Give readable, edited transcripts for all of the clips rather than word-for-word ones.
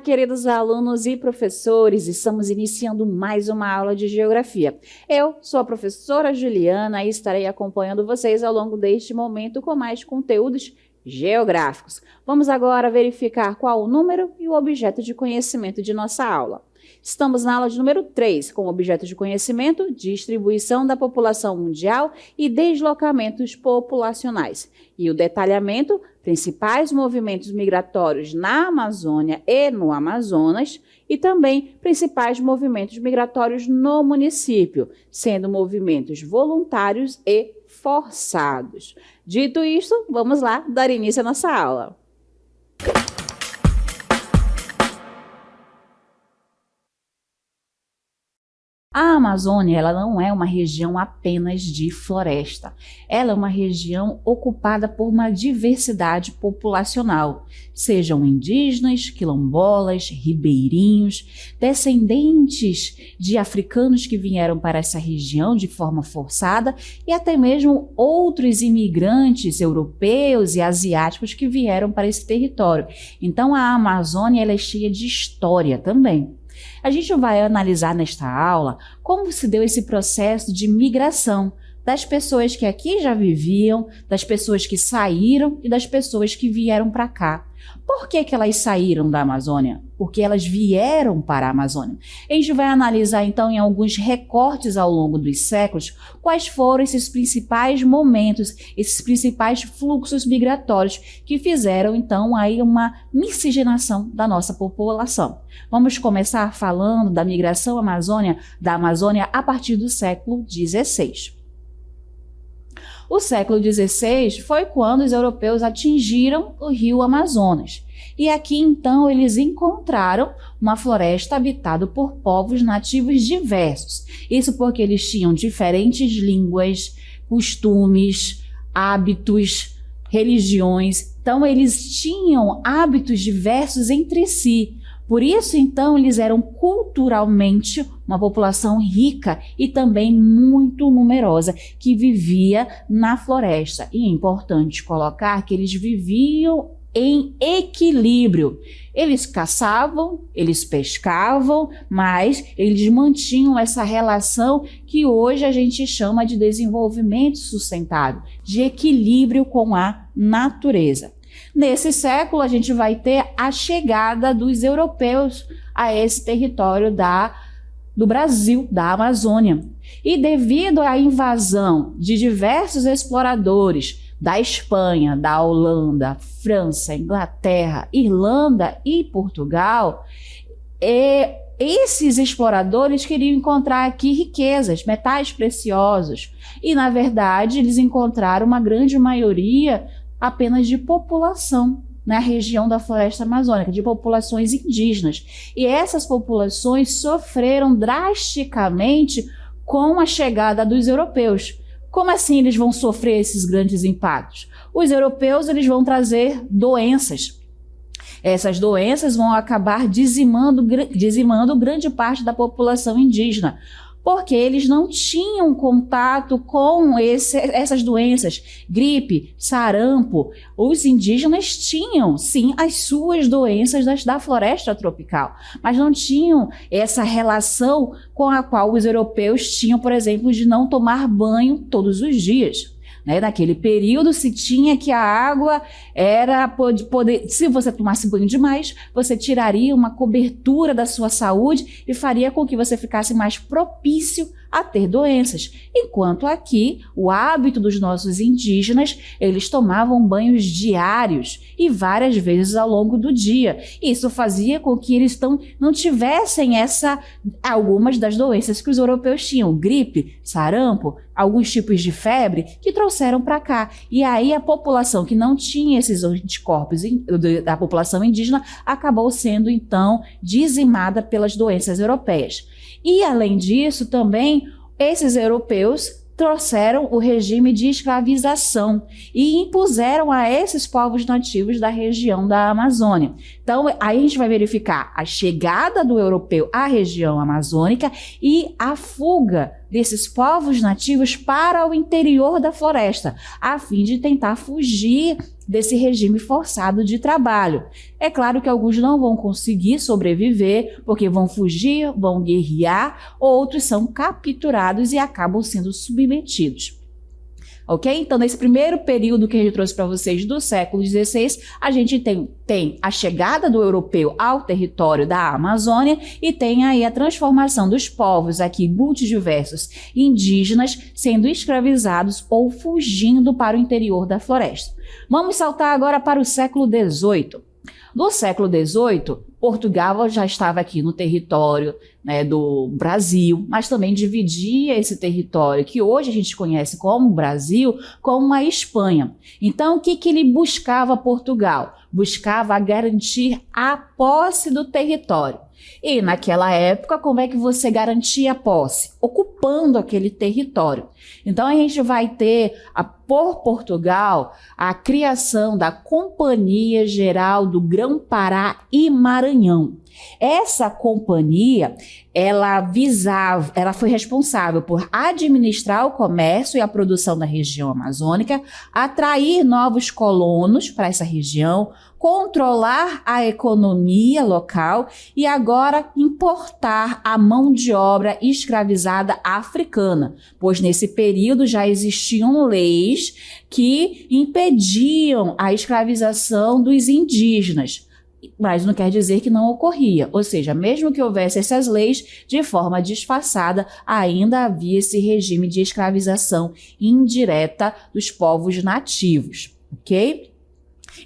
queridos alunos e professores, estamos iniciando mais uma aula de Geografia. Eu sou a professora Juliana e estarei acompanhando vocês ao longo deste momento com mais conteúdos geográficos. Vamos agora verificar qual o número e o objeto de conhecimento de nossa aula. Estamos na aula de número 3, com o objeto de conhecimento, distribuição da população mundial e deslocamentos populacionais. E o detalhamento, principais movimentos migratórios na Amazônia e no Amazonas, e também principais movimentos migratórios no município, sendo movimentos voluntários e forçados. Dito isto, vamos lá dar início à nossa aula. A Amazônia, ela não é uma região apenas de floresta. Ela é uma região ocupada por uma diversidade populacional, sejam indígenas, quilombolas, ribeirinhos, descendentes de africanos que vieram para essa região de forma forçada e até mesmo outros imigrantes europeus e asiáticos que vieram para esse território. Então, a Amazônia, ela é cheia de história também. A gente vai analisar nesta aula como se deu esse processo de migração das pessoas que aqui já viviam, das pessoas que saíram e das pessoas que vieram para cá. Por que elas saíram da Amazônia? Porque elas vieram para a Amazônia. A gente vai analisar então em alguns recortes ao longo dos séculos quais foram esses principais momentos, esses principais fluxos migratórios que fizeram então aí uma miscigenação da nossa população. Vamos começar falando da migração da Amazônia a partir do século XVI. O século XVI foi quando os europeus atingiram o rio Amazonas. E aqui, então, eles encontraram uma floresta habitada por povos nativos diversos. Isso porque eles tinham diferentes línguas, costumes, hábitos, religiões. Então, eles tinham hábitos diversos entre si. Por isso, então, eles eram culturalmente uma população rica e também muito numerosa que vivia na floresta. E é importante colocar que eles viviam em equilíbrio. Eles caçavam, eles pescavam, mas eles mantinham essa relação que hoje a gente chama de desenvolvimento sustentável, de equilíbrio com a natureza. Nesse século, a gente vai ter a chegada dos europeus a esse território do Brasil, da Amazônia. E devido à invasão de diversos exploradores da Espanha, da Holanda, França, Inglaterra, Irlanda e Portugal, esses exploradores queriam encontrar aqui riquezas, metais preciosos. E, na verdade, eles encontraram uma grande maioria apenas de população na região da floresta amazônica, de populações indígenas. E essas populações sofreram drasticamente com a chegada dos europeus. Como assim eles vão sofrer esses grandes impactos? Os europeus eles vão trazer doenças. Essas doenças vão acabar dizimando grande parte da população indígena, porque eles não tinham contato com essas doenças, gripe, sarampo. Os indígenas tinham, sim, as suas doenças da floresta tropical, mas não tinham essa relação com a qual os europeus tinham, por exemplo, de não tomar banho todos os dias. Naquele período se tinha que a água era se você tomasse banho demais, você tiraria uma cobertura da sua saúde e faria com que você ficasse mais propício a ter doenças. Enquanto aqui, o hábito dos nossos indígenas, eles tomavam banhos diários e várias vezes ao longo do dia. Isso fazia com que eles não tivessem algumas das doenças que os europeus tinham, gripe, sarampo, alguns tipos de febre, que trouxeram para cá. E aí a população que não tinha esses anticorpos da população indígena acabou sendo, então, dizimada pelas doenças europeias. E, além disso, também, esses europeus trouxeram o regime de escravização e impuseram a esses povos nativos da região da Amazônia. Então, aí a gente vai verificar a chegada do europeu à região amazônica e a fuga desses povos nativos para o interior da floresta, a fim de tentar fugir desse regime forçado de trabalho. É claro que alguns não vão conseguir sobreviver, porque vão fugir, vão guerrear, outros são capturados e acabam sendo submetidos. Ok? Então, nesse primeiro período que a gente trouxe para vocês do século XVI, a gente tem a chegada do europeu ao território da Amazônia e tem aí a transformação dos povos aqui multidiversos indígenas sendo escravizados ou fugindo para o interior da floresta. Vamos saltar agora para o século XVIII. No século XVIII, Portugal já estava aqui no território, né, do Brasil, mas também dividia esse território que hoje a gente conhece como Brasil com a Espanha. Então, o que ele buscava Portugal? Buscava garantir a posse do território. E naquela época, como é que você garantia a posse? Ocupando aquele território. Então a gente vai ter, por Portugal, a criação da Companhia Geral do Grão-Pará e Maranhão. Essa companhia, ela foi responsável por administrar o comércio e a produção da região amazônica, atrair novos colonos para essa região, controlar a economia local e agora importar a mão de obra escravizada africana, pois nesse período já existiam leis que impediam a escravização dos indígenas. Mas não quer dizer que não ocorria, ou seja, mesmo que houvesse essas leis, de forma disfarçada, ainda havia esse regime de escravização indireta dos povos nativos, ok?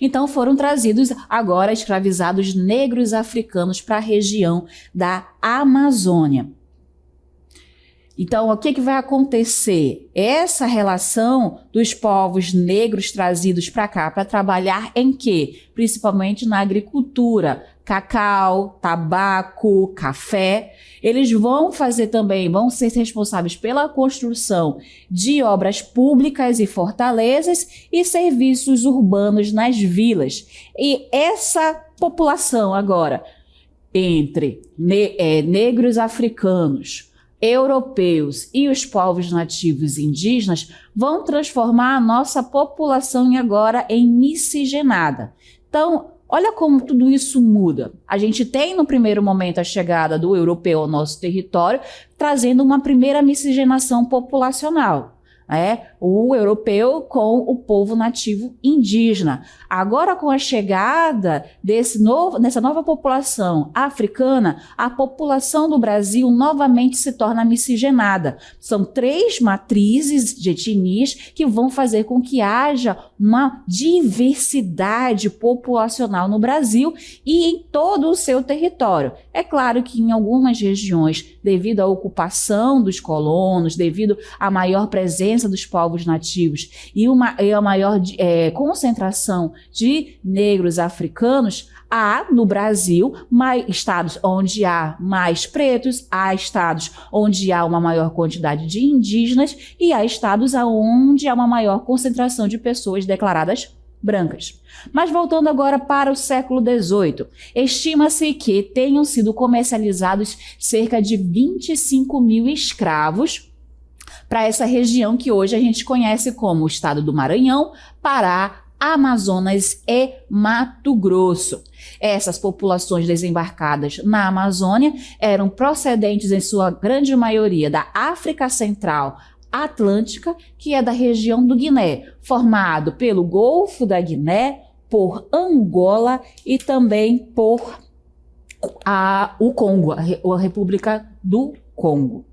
Então foram trazidos agora escravizados negros africanos para a região da Amazônia. Então, o que vai acontecer? Essa relação dos povos negros trazidos para cá para trabalhar em quê? Principalmente na agricultura, cacau, tabaco, café. Eles vão fazer também, vão ser responsáveis pela construção de obras públicas e fortalezas e serviços urbanos nas vilas. E essa população agora, entre negros africanos, europeus e os povos nativos indígenas vão transformar a nossa população agora em miscigenada. Então, olha como tudo isso muda. A gente tem no primeiro momento a chegada do europeu ao nosso território, trazendo uma primeira miscigenação populacional. O europeu com o povo nativo indígena. Agora, com a chegada dessa nova população africana, a população do Brasil novamente se torna miscigenada. São 3 matrizes de etnias que vão fazer com que haja uma diversidade populacional no Brasil e em todo o seu território. É claro que em algumas regiões, devido à ocupação dos colonos, devido à maior presença dos povos nativos e a maior concentração de negros africanos, há no Brasil estados onde há mais pretos, há estados onde há uma maior quantidade de indígenas e há estados onde há uma maior concentração de pessoas declaradas brancas. Mas voltando agora para o século XVIII, estima-se que tenham sido comercializados cerca de 25 mil escravos para essa região que hoje a gente conhece como o estado do Maranhão, Pará, Amazonas e Mato Grosso. Essas populações desembarcadas na Amazônia eram procedentes, em sua grande maioria, da África Central Atlântica, que é da região do Guiné, formado pelo Golfo da Guiné, por Angola e também por o Congo, a República do Congo.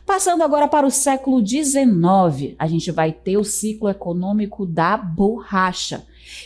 Passando agora para o século XIX, a gente vai ter o ciclo econômico da borracha.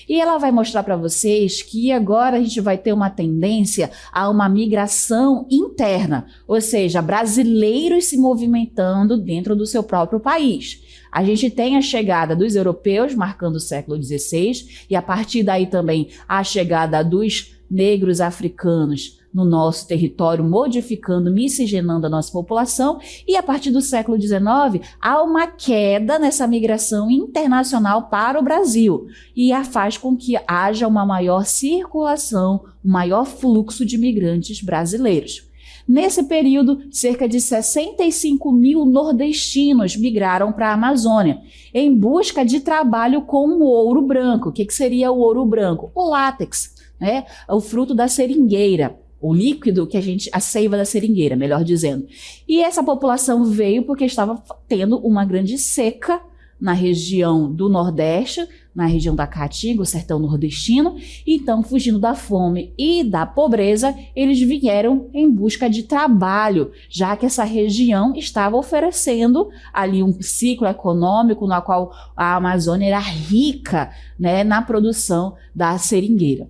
E ela vai mostrar para vocês que agora a gente vai ter uma tendência a uma migração interna, ou seja, brasileiros se movimentando dentro do seu próprio país. A gente tem a chegada dos europeus, marcando o século XVI, e a partir daí também a chegada dos negros africanos no nosso território, modificando, miscigenando a nossa população, e a partir do século XIX há uma queda nessa migração internacional para o Brasil, e faz com que haja uma maior circulação, um maior fluxo de migrantes brasileiros. Nesse período, cerca de 65 mil nordestinos migraram para a Amazônia em busca de trabalho com o ouro branco. O que seria o ouro branco? O látex, né? O fruto da seringueira. O líquido a seiva da seringueira, melhor dizendo. E essa população veio porque estava tendo uma grande seca na região do Nordeste, na região da Caatinga, o sertão nordestino. Então, fugindo da fome e da pobreza, eles vieram em busca de trabalho, já que essa região estava oferecendo ali um ciclo econômico no qual a Amazônia era rica, né, na produção da seringueira.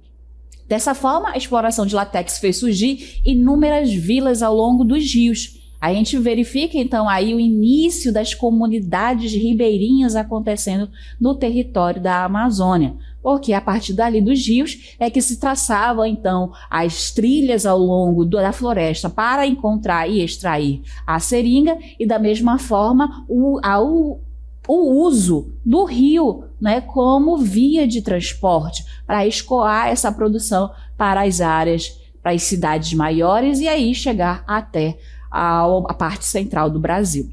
Dessa forma, a exploração de látex fez surgir inúmeras vilas ao longo dos rios. A gente verifica, então, aí o início das comunidades ribeirinhas acontecendo no território da Amazônia, porque a partir dali dos rios é que se traçavam, então, as trilhas ao longo da floresta para encontrar e extrair a seringa, e da mesma forma o uso do rio, né, como via de transporte para escoar essa produção para as áreas, para as cidades maiores e aí chegar até a parte central do Brasil.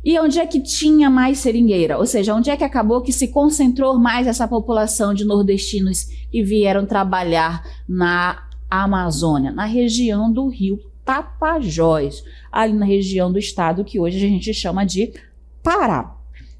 E onde é que tinha mais seringueira? Ou seja, onde é que acabou que se concentrou mais essa população de nordestinos que vieram trabalhar na Amazônia? Na região do rio Tapajós, ali na região do estado que hoje a gente chama de Pará,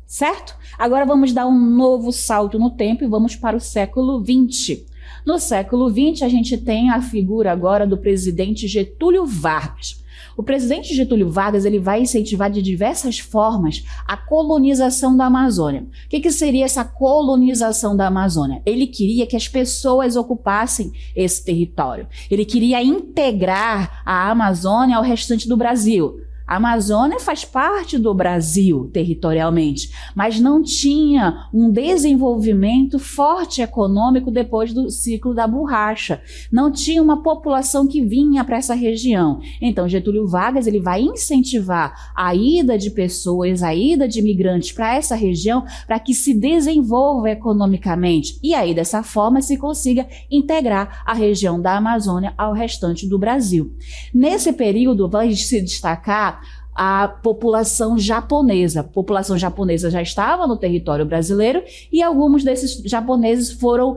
certo? Agora vamos dar um novo salto no tempo e vamos para o século XX. No século XX, a gente tem a figura agora do presidente Getúlio Vargas. O presidente Getúlio Vargas ele vai incentivar de diversas formas a colonização da Amazônia. O que seria essa colonização da Amazônia? Ele queria que as pessoas ocupassem esse território. Ele queria integrar a Amazônia ao restante do Brasil. A Amazônia faz parte do Brasil territorialmente, mas não tinha um desenvolvimento forte econômico depois do ciclo da borracha. Não tinha uma população que vinha para essa região. Então, Getúlio Vargas ele vai incentivar a ida de pessoas, a ida de imigrantes para essa região, para que se desenvolva economicamente. E aí, dessa forma, se consiga integrar a região da Amazônia ao restante do Brasil. Nesse período, vai se destacar a população japonesa. A população japonesa já estava no território brasileiro e alguns desses japoneses foram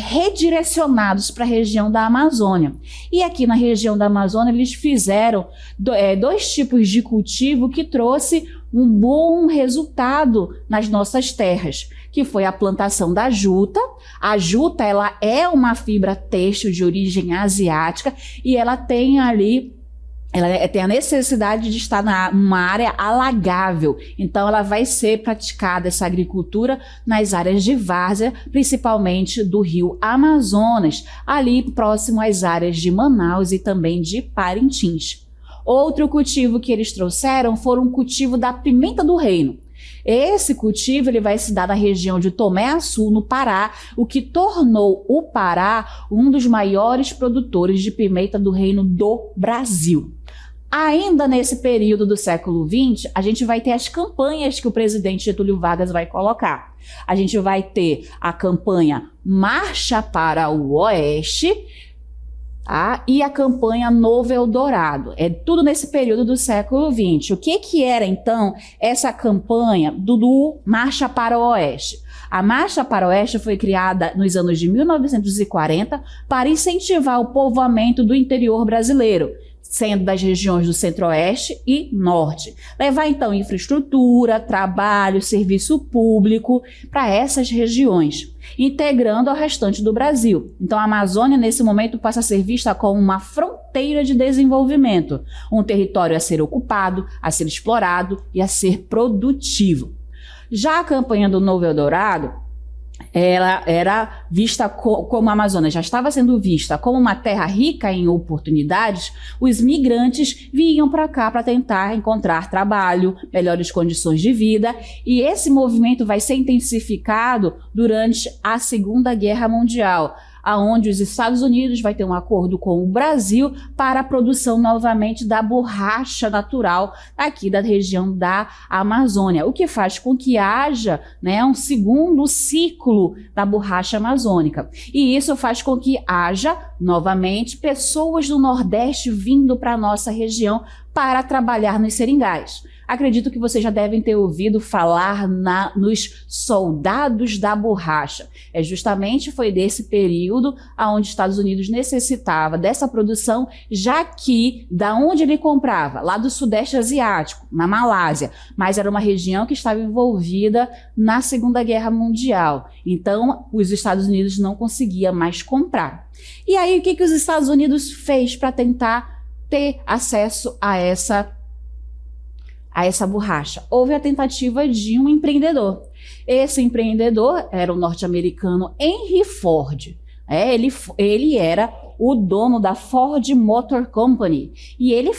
redirecionados para a região da Amazônia. E aqui na região da Amazônia eles fizeram dois tipos de cultivo que trouxe um bom resultado nas nossas terras, que foi a plantação da juta. A juta ela é uma fibra têxtil de origem asiática e ela tem ali ela tem a necessidade de estar numa área alagável, então ela vai ser praticada essa agricultura nas áreas de várzea, principalmente do rio Amazonas, ali próximo às áreas de Manaus e também de Parintins. Outro cultivo que eles trouxeram foi um cultivo da pimenta do reino. Esse cultivo ele vai se dar na região de Tomé-Açu, no Pará, o que tornou o Pará um dos maiores produtores de pimenta do reino do Brasil. Ainda nesse período do século XX, a gente vai ter as campanhas que o presidente Getúlio Vargas vai colocar. A gente vai ter a campanha Marcha para o Oeste, e a campanha Novo Eldorado. É tudo nesse período do século XX. O que era, então, essa campanha do Marcha para o Oeste? A Marcha para o Oeste foi criada nos anos de 1940 para incentivar o povoamento do interior brasileiro, sendo das regiões do Centro-Oeste e Norte. Levar, então, infraestrutura, trabalho, serviço público para essas regiões, integrando ao restante do Brasil. Então, a Amazônia, nesse momento, passa a ser vista como uma fronteira de desenvolvimento, um território a ser ocupado, a ser explorado e a ser produtivo. Já a campanha do Novo Eldorado, ela era vista como a Amazônia já estava sendo vista como uma terra rica em oportunidades, os migrantes vinham para cá para tentar encontrar trabalho, melhores condições de vida, e esse movimento vai ser intensificado durante a Segunda Guerra Mundial. aonde os Estados Unidos vai ter um acordo com o Brasil para a produção novamente da borracha natural aqui da região da Amazônia, o que faz com que haja, né, um segundo ciclo da borracha amazônica. E isso faz com que haja novamente pessoas do Nordeste vindo para a nossa região para trabalhar nos seringais. Acredito que vocês já devem ter ouvido falar nos soldados da borracha. Justamente foi desse período onde os Estados Unidos necessitava dessa produção, já que da onde ele comprava? Lá do Sudeste Asiático, na Malásia, mas era uma região que estava envolvida na Segunda Guerra Mundial. Então, os Estados Unidos não conseguiam mais comprar. E aí, o que os Estados Unidos fez para tentar ter acesso a essa borracha? Houve a tentativa de um empreendedor. Esse empreendedor era o norte-americano Henry Ford. Ele era o dono da Ford Motor Company. E ele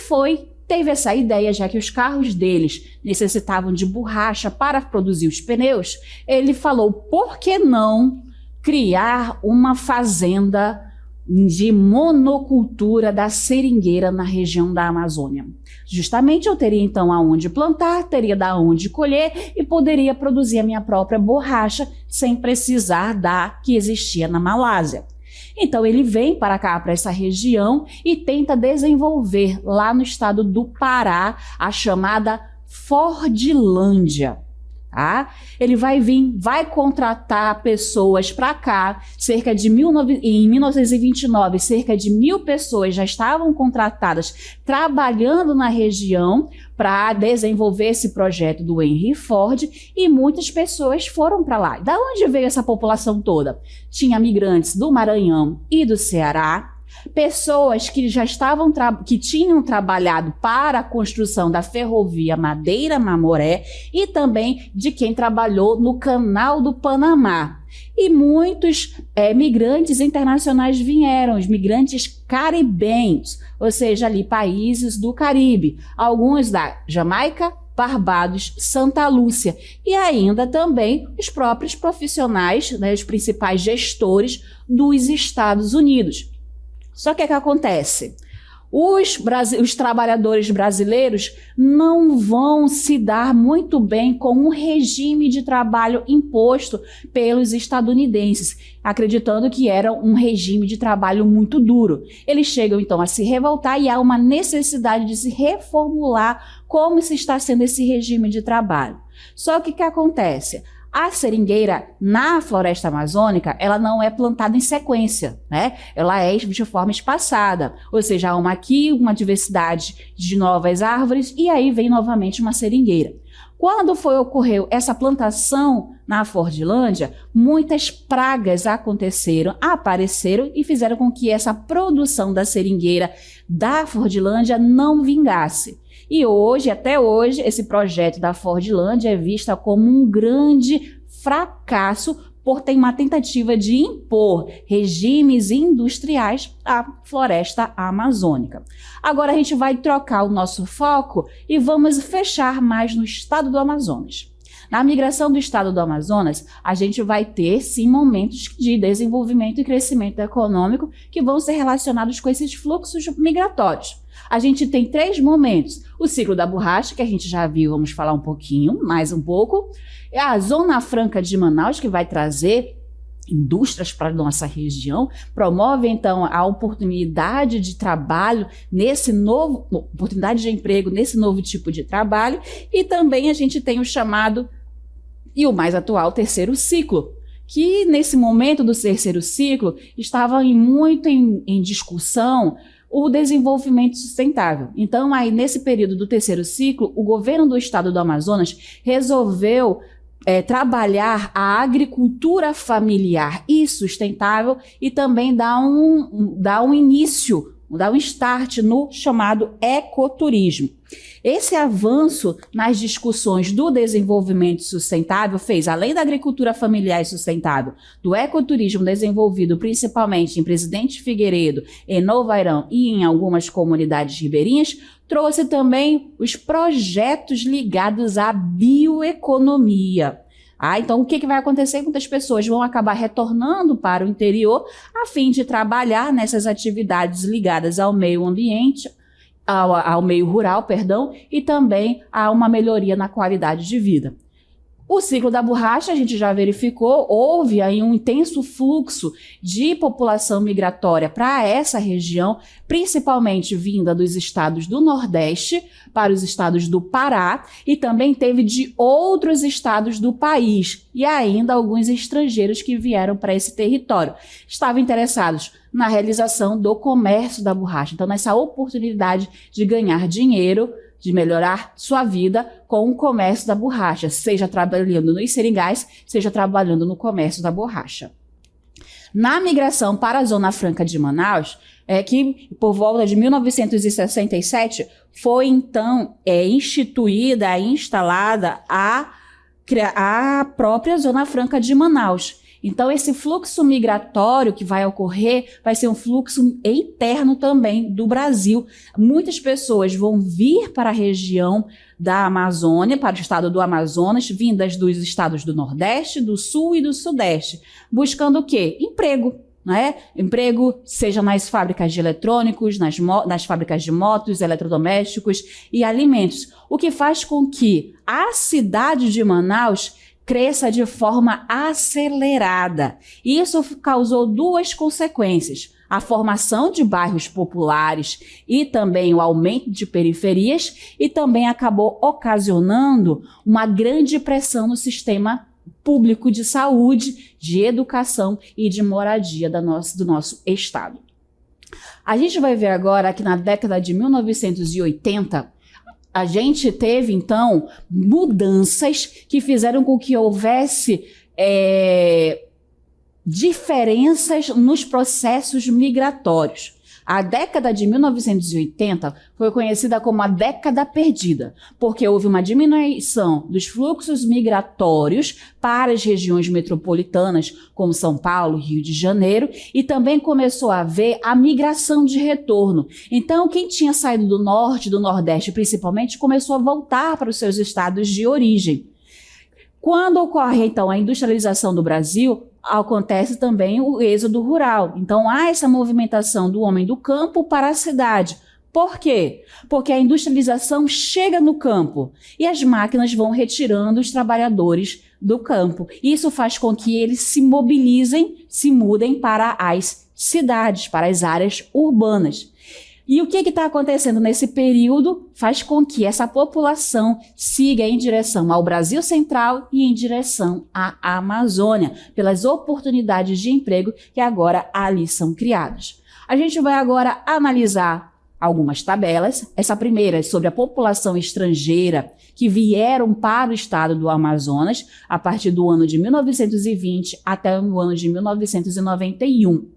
teve essa ideia, já que os carros deles necessitavam de borracha para produzir os pneus. Ele falou, por que não criar uma fazenda de monocultura da seringueira na região da Amazônia? Justamente eu teria então aonde plantar, teria da onde colher e poderia produzir a minha própria borracha sem precisar da que existia na Malásia. Então ele vem para cá, para essa região, e tenta desenvolver lá no estado do Pará a chamada Fordlândia. Tá? Ele vai contratar pessoas para cá, em 1929, cerca de 1.000 pessoas já estavam contratadas trabalhando na região para desenvolver esse projeto do Henry Ford, e muitas pessoas foram para lá. Da onde veio essa população toda? Tinha migrantes do Maranhão e do Ceará, pessoas que já que tinham trabalhado para a construção da ferrovia Madeira-Mamoré e também de quem trabalhou no Canal do Panamá. E muitos migrantes internacionais vieram, os migrantes caribenhos, ou seja, ali países do Caribe, alguns da Jamaica, Barbados, Santa Lúcia, e ainda também os próprios profissionais, né, os principais gestores dos Estados Unidos. Só que o que acontece? Os trabalhadores brasileiros não vão se dar muito bem com um regime de trabalho imposto pelos estadunidenses, acreditando que era um regime de trabalho muito duro. Eles chegam então a se revoltar e há uma necessidade de se reformular como se está sendo esse regime de trabalho. Só que o que acontece? A seringueira na floresta amazônica, ela não é plantada em sequência, né? Ela é de forma espaçada, ou seja, há aqui uma diversidade de novas árvores e aí vem novamente uma seringueira. Quando ocorreu essa plantação na Fordlândia, muitas pragas apareceram e fizeram com que essa produção da seringueira da Fordlândia não vingasse. E até hoje, esse projeto da Fordlândia é visto como um grande fracasso por ter uma tentativa de impor regimes industriais à floresta amazônica. Agora a gente vai trocar o nosso foco e vamos fechar mais no estado do Amazonas. Na migração do estado do Amazonas, a gente vai ter, sim, momentos de desenvolvimento e crescimento econômico que vão ser relacionados com esses fluxos migratórios. A gente tem 3 momentos. O ciclo da borracha, que a gente já viu, vamos falar mais um pouco. A Zona Franca de Manaus, que vai trazer indústrias para a nossa região, promove então a oportunidade de trabalho oportunidade de emprego nesse novo tipo de trabalho, e também a gente tem o chamado e o mais atual terceiro ciclo, que nesse momento do terceiro ciclo estava muito em discussão o desenvolvimento sustentável. Então, aí nesse período do terceiro ciclo, o governo do estado do Amazonas resolveu trabalhar a agricultura familiar e sustentável e também dar um início, dar um start no chamado ecoturismo. Esse avanço nas discussões do desenvolvimento sustentável fez, além da agricultura familiar e sustentável, do ecoturismo desenvolvido principalmente em Presidente Figueiredo, em Novo Airão e em algumas comunidades ribeirinhas, trouxe também os projetos ligados à bioeconomia. Então, o que vai acontecer? Muitas pessoas vão acabar retornando para o interior a fim de trabalhar nessas atividades ligadas ao meio ambiente, ao meio rural, perdão, e também a uma melhoria na qualidade de vida. O ciclo da borracha, a gente já verificou, houve aí um intenso fluxo de população migratória para essa região, principalmente vinda dos estados do Nordeste para os estados do Pará, e também teve de outros estados do país, e ainda alguns estrangeiros que vieram para esse território. Estavam interessados na realização do comércio da borracha, então nessa oportunidade de ganhar dinheiro, de melhorar sua vida com o comércio da borracha, seja trabalhando nos seringais, seja trabalhando no comércio da borracha. Na migração para a Zona Franca de Manaus, que por volta de 1967 foi então instituída, instalada a própria Zona Franca de Manaus. Então, esse fluxo migratório que vai ocorrer vai ser um fluxo interno também do Brasil. Muitas pessoas vão vir para a região da Amazônia, para o estado do Amazonas, vindas dos estados do Nordeste, do Sul e do Sudeste, buscando o quê? Emprego. Emprego, seja nas fábricas de eletrônicos, nas fábricas de motos, eletrodomésticos e alimentos. O que faz com que a cidade de Manaus cresça de forma acelerada. Isso causou duas consequências: a formação de bairros populares e também o aumento de periferias, e também acabou ocasionando uma grande pressão no sistema público de saúde, de educação e de moradia do nosso estado. A gente vai ver agora que na década de 1980, a gente teve, então, mudanças que fizeram com que houvesse diferenças nos processos migratórios. A década de 1980 foi conhecida como a década perdida, porque houve uma diminuição dos fluxos migratórios para as regiões metropolitanas, como São Paulo, Rio de Janeiro, e também começou a haver a migração de retorno. Então, quem tinha saído do norte, do nordeste principalmente, começou a voltar para os seus estados de origem. Quando ocorre, então, a industrialização do Brasil, acontece também o êxodo rural. Então, há essa movimentação do homem do campo para a cidade. Por quê? Porque a industrialização chega no campo e as máquinas vão retirando os trabalhadores do campo. Isso faz com que eles se mobilizem, se mudem para as cidades, para as áreas urbanas. E o que está acontecendo nesse período faz com que essa população siga em direção ao Brasil Central e em direção à Amazônia, pelas oportunidades de emprego que agora ali são criadas. A gente vai agora analisar algumas tabelas. Essa primeira é sobre a população estrangeira que vieram para o estado do Amazonas a partir do ano de 1920 até o ano de 1991.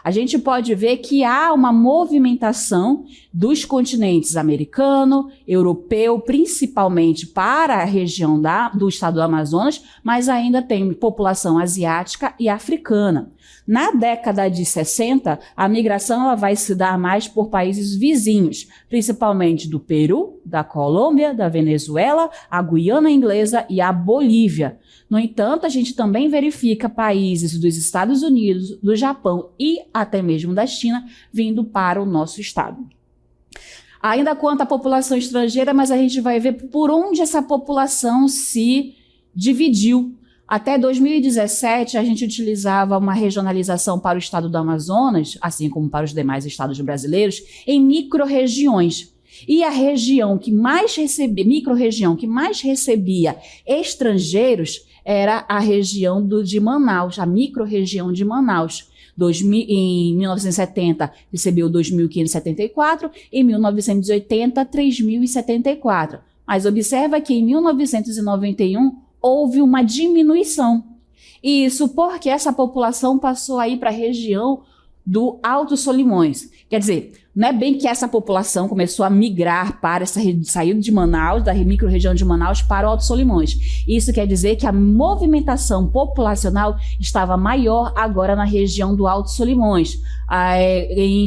A gente pode ver que há uma movimentação dos continentes americano, europeu, principalmente para a região do estado do Amazonas, mas ainda tem população asiática e africana. Na década de 60, a migração ela vai se dar mais por países vizinhos, principalmente do Peru, da Colômbia, da Venezuela, a Guiana Inglesa e a Bolívia. No entanto, a gente também verifica países dos Estados Unidos, do Japão e até mesmo da China vindo para o nosso estado. Ainda quanto à população estrangeira, mas a gente vai ver por onde essa população se dividiu. Até 2017, a gente utilizava uma regionalização para o estado do Amazonas, assim como para os demais estados brasileiros, em micro-regiões. E a região que mais recebia, micro-região que mais recebia estrangeiros era a região de Manaus, a micro-região de Manaus. Em 1970, recebeu 2.574, em 1980, 3.074. Mas observa que em 1991 houve uma diminuição. E isso porque essa população passou aí para a região do Alto Solimões. Quer dizer, Não é bem que essa população começou a migrar para saiu de Manaus, da microrregião de Manaus, para o Alto Solimões. Isso quer dizer que a movimentação populacional estava maior agora na região do Alto Solimões. Em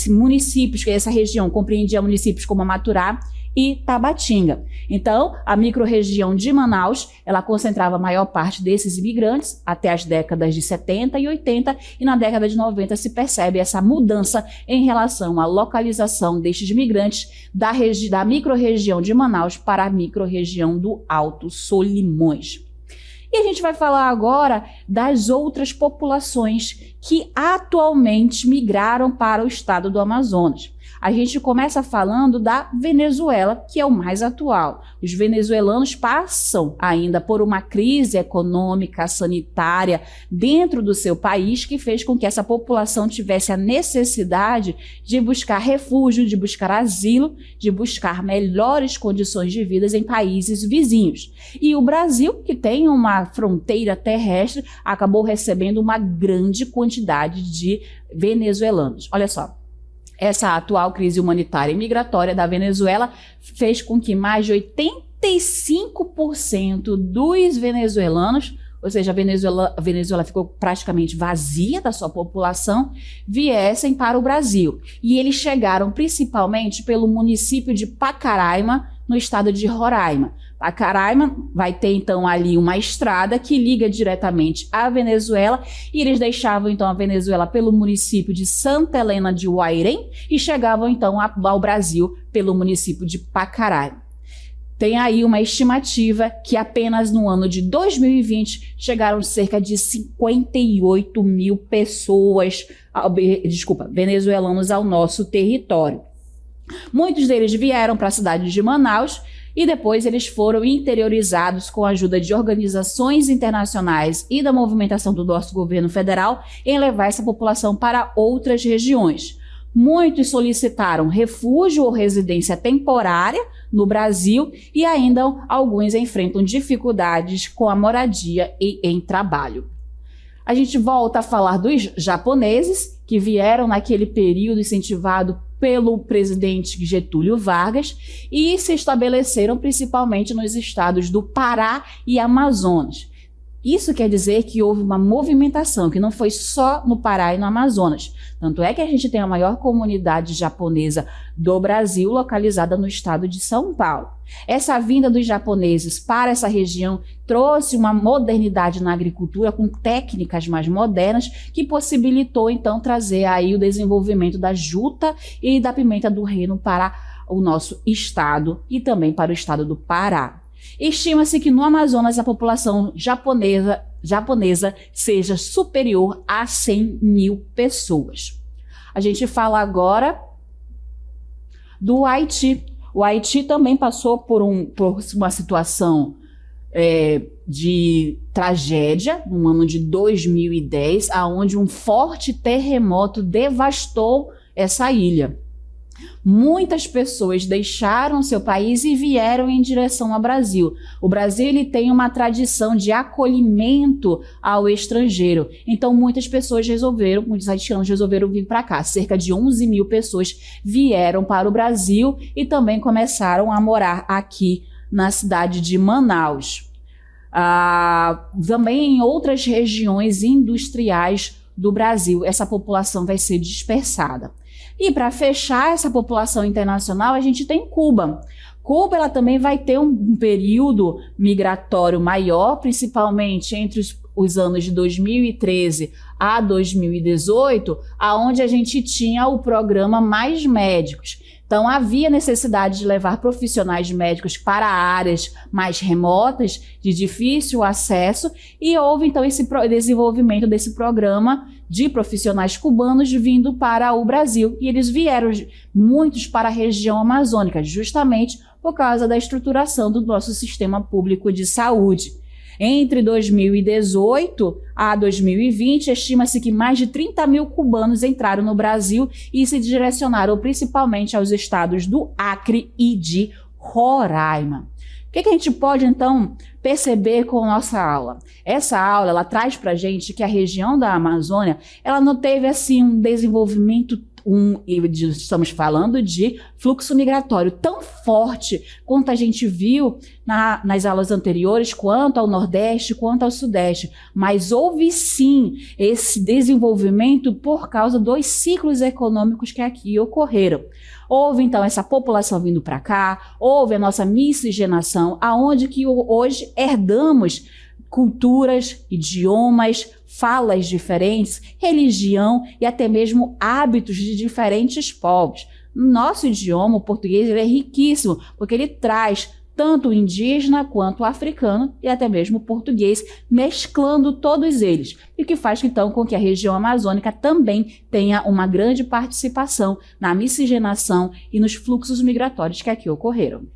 municípios, que essa região compreendia municípios como Maturá e Tabatinga. Então, a microrregião de Manaus, ela concentrava a maior parte desses imigrantes até as décadas de 70 e 80, e na década de 90 se percebe essa mudança em relação à localização destes imigrantes da microrregião de Manaus para a microrregião do Alto Solimões. E a gente vai falar agora das outras populações que atualmente migraram para o estado do Amazonas. A gente começa falando da Venezuela, que é o mais atual. Os venezuelanos passam ainda por uma crise econômica, sanitária dentro do seu país, que fez com que essa população tivesse a necessidade de buscar refúgio, de buscar asilo, de buscar melhores condições de vida em países vizinhos. E o Brasil, que tem uma fronteira terrestre, acabou recebendo uma grande quantidade de venezuelanos. Olha só. Essa atual crise humanitária e migratória da Venezuela fez com que mais de 85% dos venezuelanos, ou seja, a Venezuela ficou praticamente vazia da sua população, viessem para o Brasil. E eles chegaram principalmente pelo município de Pacaraima, no estado de Roraima. Pacaraima vai ter então ali uma estrada que liga diretamente à Venezuela, e eles deixavam então a Venezuela pelo município de Santa Helena de Guairém e chegavam então ao Brasil pelo município de Pacaraima. Tem aí uma estimativa que apenas no ano de 2020 chegaram cerca de 58 mil pessoas, venezuelanos ao nosso território. Muitos deles vieram para a cidade de Manaus e depois eles foram interiorizados com a ajuda de organizações internacionais e da movimentação do nosso governo federal em levar essa população para outras regiões. Muitos solicitaram refúgio ou residência temporária no Brasil e ainda alguns enfrentam dificuldades com a moradia e em trabalho. A gente volta a falar dos japoneses que vieram naquele período incentivado pelo presidente Getúlio Vargas e se estabeleceram principalmente nos estados do Pará e Amazonas. Isso quer dizer que houve uma movimentação, que não foi só no Pará e no Amazonas. Tanto é que a gente tem a maior comunidade japonesa do Brasil, localizada no estado de São Paulo. Essa vinda dos japoneses para essa região trouxe uma modernidade na agricultura, com técnicas mais modernas, que possibilitou então trazer aí o desenvolvimento da juta e da pimenta do reino para o nosso estado e também para o estado do Pará. Estima-se que no Amazonas a população japonesa seja superior a 100 mil pessoas. A gente fala agora do Haiti. O Haiti também passou por uma situação de tragédia no ano de 2010, onde um forte terremoto devastou essa ilha. Muitas pessoas deixaram seu país e vieram em direção ao Brasil. O Brasil ele tem uma tradição de acolhimento ao estrangeiro. Então muitos haitianos resolveram vir para cá. Cerca de 11 mil pessoas vieram para o Brasil e também começaram a morar aqui na cidade de Manaus. Também em outras regiões industriais do Brasil, essa população vai ser dispersada. E para fechar essa população internacional, a gente tem Cuba. Cuba ela também vai ter um período migratório maior, principalmente entre os anos de 2013 a 2018, aonde a gente tinha o programa Mais Médicos. Então havia necessidade de levar profissionais médicos para áreas mais remotas, de difícil acesso, e houve então esse desenvolvimento desse programa de profissionais cubanos vindo para o Brasil. E eles vieram, muitos, para a região amazônica, justamente por causa da estruturação do nosso sistema público de saúde. Entre 2018 a 2020, estima-se que mais de 30 mil cubanos entraram no Brasil e se direcionaram principalmente aos estados do Acre e de Roraima. O que a gente pode, então, perceber com a nossa aula? Essa aula, ela traz para a gente que a região da Amazônia, ela não teve, assim, um desenvolvimento Estamos falando de fluxo migratório tão forte quanto a gente viu nas aulas anteriores, quanto ao Nordeste, quanto ao Sudeste. Mas houve sim esse desenvolvimento por causa dos ciclos econômicos que aqui ocorreram. Houve então essa população vindo para cá, houve a nossa miscigenação, aonde que hoje herdamos culturas, idiomas, falas diferentes, religião e até mesmo hábitos de diferentes povos. Nosso idioma, o português, ele é riquíssimo, porque ele traz tanto o indígena quanto o africano e até mesmo o português, mesclando todos eles, e que faz então com que a região amazônica também tenha uma grande participação na miscigenação e nos fluxos migratórios que aqui ocorreram.